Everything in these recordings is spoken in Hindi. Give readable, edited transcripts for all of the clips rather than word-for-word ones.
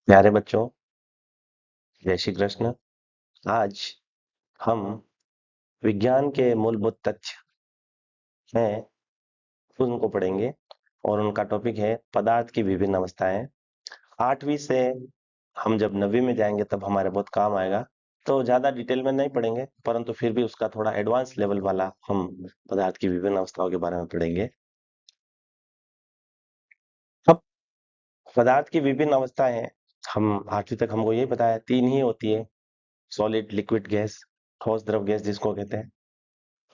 प्यारे बच्चों, जय श्री कृष्ण। आज हम विज्ञान के मूलभूत तथ्य हैं उनको पढ़ेंगे और उनका टॉपिक है पदार्थ की विभिन्न अवस्थाएं। 8वीं से हम जब 9वीं में जाएंगे तब हमारे बहुत काम आएगा, तो ज्यादा डिटेल में नहीं पढ़ेंगे, परंतु फिर भी उसका थोड़ा एडवांस लेवल वाला हम पदार्थ की विभिन्न अवस्थाओं के बारे में पढ़ेंगे। अब पदार्थ की विभिन्न अवस्थाएं हैं, हम 8वीं तक हमको यही पता है 3 ही होती है, सॉलिड, लिक्विड, गैस, ठोस, द्रव, गैस जिसको कहते हैं।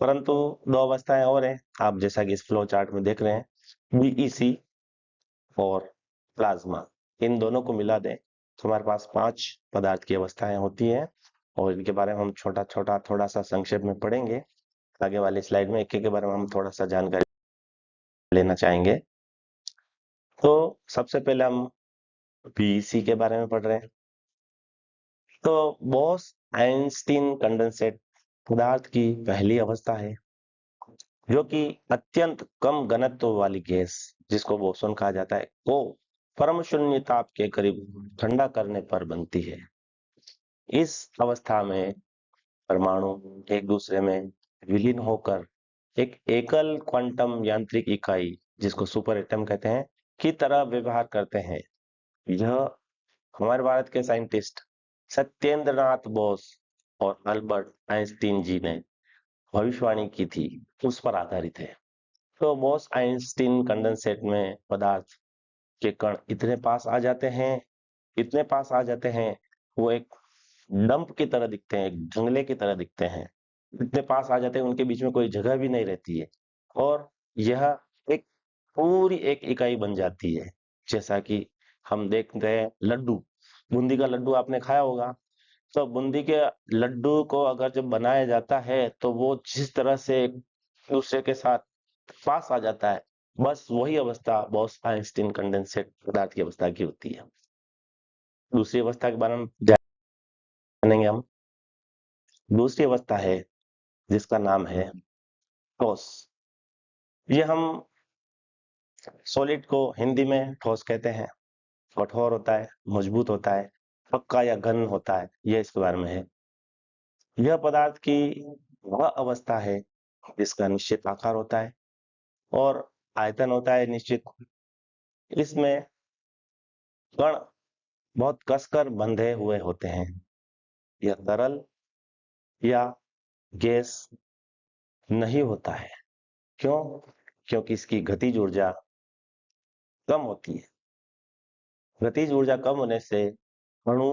परंतु 2 अवस्थाएं और हैं, आप जैसा कि इस फ्लो चार्ट में देख रहे हैं, बीईसी और प्लाज्मा। इन दोनों को मिला दें तो हमारे पास 5 पदार्थ की अवस्थाएं होती हैं और इनके बारे में हम छोटा छोटा थोड़ा सा संक्षेप में पढ़ेंगे। आगे वाली स्लाइड में एक एक के बारे में हम थोड़ा सा जानकारी लेना चाहेंगे। तो सबसे पहले हम बीईसी के बारे में पढ़ रहे हैं। तो बोस आइंस्टीन कंडेंसेट पदार्थ की पहली अवस्था है, जो कि अत्यंत कम घनत्व वाली गैस, जिसको बोसोन कहा जाता है, को परम शून्य ताप के करीब ठंडा करने पर बनती है। इस अवस्था में परमाणु एक दूसरे में विलीन होकर एक एकल क्वांटम यांत्रिक इकाई, जिसको सुपर एटम कहते हैं, की तरह व्यवहार करते हैं। यह हमारे भारत के साइंटिस्ट सत्येंद्र नाथ बोस और अल्बर्ट आइंस्टीन जी ने भविष्यवाणी की थी, उस पर आधारित है। तो बोस आइंस्टीन कंडेंसेट में पदार्थ के कण इतने पास आ जाते हैं, इतने पास आ जाते हैं, वो एक डंप की तरह दिखते हैं, एक जंगले की तरह दिखते हैं। इतने पास आ जाते हैं, उनके बीच में कोई जगह भी नहीं रहती है और यह एक पूरी एक इकाई बन जाती है। जैसा कि हम देखते हैं लड्डू, बूंदी का लड्डू आपने खाया होगा। तो बूंदी के लड्डू को अगर जब बनाया जाता है तो वो जिस तरह से एक दूसरे के साथ पास आ जाता है, बस वही अवस्था बोस आइंस्टीन कंडेंसेट पदार्थ की अवस्था की होती है। दूसरी अवस्था के बारे में जानेंगे हम। दूसरी अवस्था है जिसका नाम है ठोस। ये हम सॉलिड को हिंदी में ठोस कहते हैं। कठोर होता है, मजबूत होता है, पक्का या घन होता है, ये इसके बारे में है। यह पदार्थ की वह अवस्था है जिसका निश्चित आकार होता है और आयतन होता है निश्चित। इसमें कण बहुत कसकर बंधे हुए होते हैं। यह तरल या गैस नहीं होता है। क्यों? क्योंकि इसकी गतिज ऊर्जा कम होती है। गतिज ऊर्जा कम होने से अणु,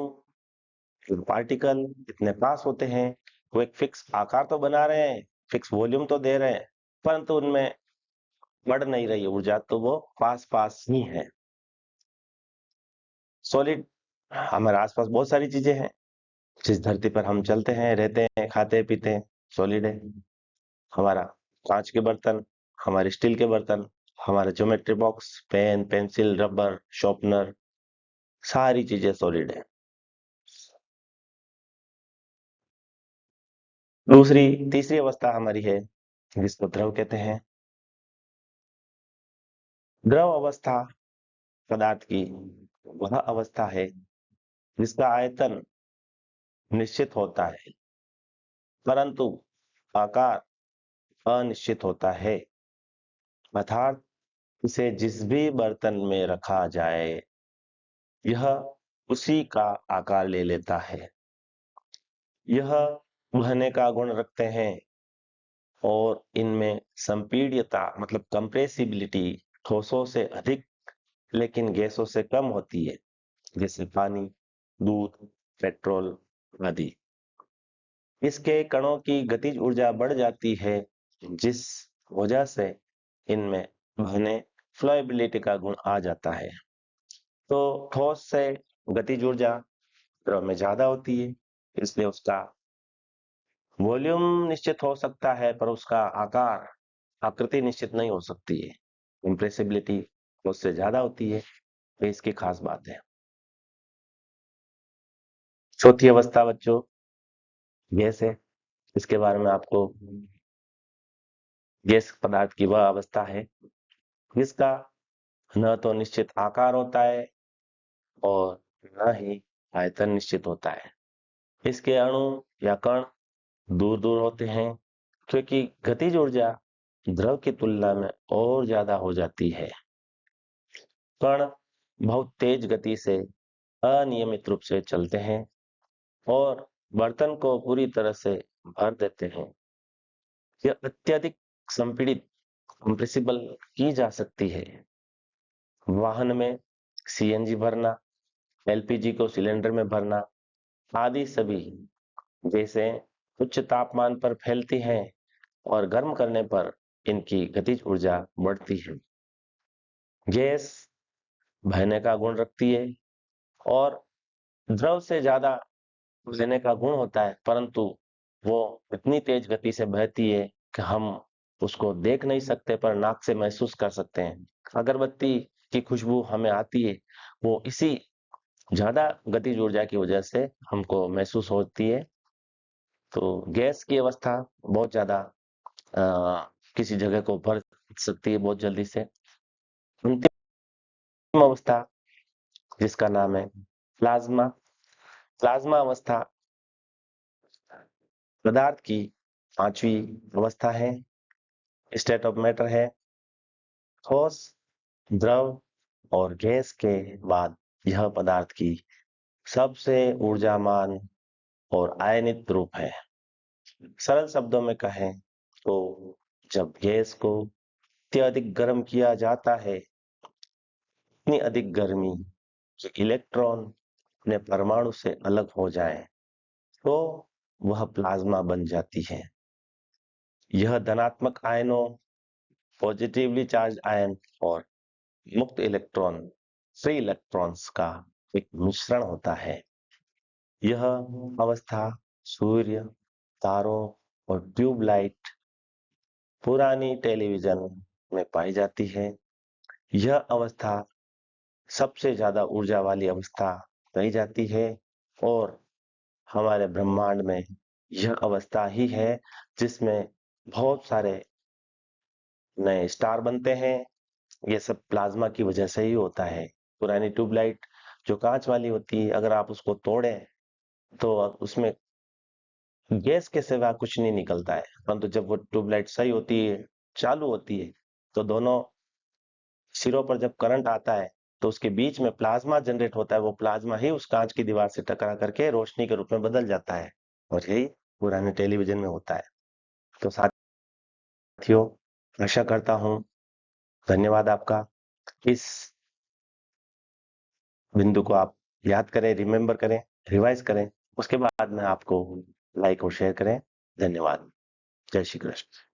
पार्टिकल इतने पास होते हैं, वो एक फिक्स आकार तो बना रहे हैं, फिक्स वॉल्यूम तो दे रहे हैं, परंतु उनमें बढ़ नहीं रही ऊर्जा, तो वो पास पास ही है। सॉलिड, हमारे आसपास बहुत सारी चीजें हैं, जिस धरती पर हम चलते हैं, रहते हैं, खाते पीते हैं, सॉलिड है। हमारा कांच के बर्तन, हमारे स्टील के बर्तन, हमारे geometry box, pen, pencil, rubber, sharpener, सारी चीजें सॉलिड है। तीसरी अवस्था हमारी है जिसको द्रव कहते हैं। द्रव अवस्था पदार्थ की वह अवस्था है जिसका आयतन निश्चित होता है, परंतु आकार अनिश्चित होता है। अर्थात इसे जिस भी बर्तन में रखा जाए, यह उसी का आकार ले लेता है। यह उभरने का गुण रखते हैं और इनमें संपीड्यता मतलब कंप्रेसिबिलिटी ठोसों से अधिक लेकिन गैसों से कम होती है, जैसे पानी, दूध, पेट्रोल आदि। इसके कणों की गतिज ऊर्जा बढ़ जाती है, जिस वजह से इनमें बहने फ्लोएबिलिटी का गुण आ जाता है। तो ठोस से गतिज ऊर्जा द्रव में ज्यादा होती है, इसलिए उसका वॉल्यूम निश्चित हो सकता है पर उसका आकार, आकृति निश्चित नहीं हो सकती है। कंप्रेसिबिलिटी उससे ज्यादा होती है, ये इसकी खास बात है। चौथी अवस्था बच्चों गैस है। इसके बारे में आपको, गैस पदार्थ की वह अवस्था है जिसका न तो निश्चित आकार होता है और न ही आयतन निश्चित होता है। इसके अणु या कण दूर दूर होते हैं, क्योंकि गतिज ऊर्जा द्रव की तुलना में और ज्यादा हो जाती है। कण बहुत तेज गति से अनियमित रूप से चलते हैं और बर्तन को पूरी तरह से भर देते हैं। यह अत्यधिक संपीड़ित कंप्रेसिबल की जा सकती है। वाहन में सीएनजी भरना, एलपीजी को सिलेंडर में भरना आदि सभी गैसें उच्च तापमान पर फैलती हैं और गर्म करने पर इनकी गतिज ऊर्जा बढ़ती है। गैस बहने का गुण रखती है और द्रव से ज्यादा बहने का गुण होता है, परंतु वो इतनी तेज गति से बहती है कि हम उसको देख नहीं सकते पर नाक से महसूस कर सकते हैं। अगरबत्ती की खुशबू हमें आती है, वो इसी ज्यादा गतिज ऊर्जा की वजह से हमको महसूस होती है। तो गैस की अवस्था बहुत ज्यादा किसी जगह को भर सकती है बहुत जल्दी से। अंतिम अवस्था जिसका नाम है प्लाज्मा। प्लाज्मा अवस्था पदार्थ की पांचवी अवस्था है, स्टेट ऑफ मैटर है। ठोस, द्रव और गैस के बाद यह पदार्थ की सबसे ऊर्जामान और आयनित रूप है। सरल शब्दों में कहें तो जब गैस को अत्यधिक गर्म किया जाता है, इतनी अधिक गर्मी कि इलेक्ट्रॉन अपने परमाणु से अलग हो जाए, तो वह प्लाज्मा बन जाती है। यह धनात्मक आयनों, पॉजिटिवली चार्ज आयन और मुक्त इलेक्ट्रॉन, फ्री इलेक्ट्रॉन्स का एक मिश्रण होता है। यह अवस्था सूर्य, तारों और ट्यूबलाइट, पुरानी टेलीविजन में पाई जाती है। यह अवस्था सबसे ज्यादा ऊर्जा वाली अवस्था कही जाती है और हमारे ब्रह्मांड में यह अवस्था ही है जिसमें बहुत सारे नए स्टार बनते हैं। ये सब प्लाज्मा की वजह से ही होता है। पुरानी ट्यूबलाइट जो कांच वाली होती है, अगर आप उसको तोड़ें तो उसमें गैस के सिवा कुछ नहीं निकलता है, परंतु जब वो ट्यूबलाइट सही होती है, चालू होती है, तो दोनों सिरों पर जब करंट आता है तो उसके बीच में प्लाज्मा जनरेट होता है। वो प्लाज्मा ही उस कांच की दीवार से टकरा करके रोशनी के रूप में बदल जाता है और यही पुराने टेलीविजन में होता है। तो साथियों, आशा करता हूं, धन्यवाद आपका। इस बिंदु को आप याद करें, रिमेम्बर करें, रिवाइज करें, उसके बाद में आपको लाइक और शेयर करें। धन्यवाद। जय श्री कृष्ण।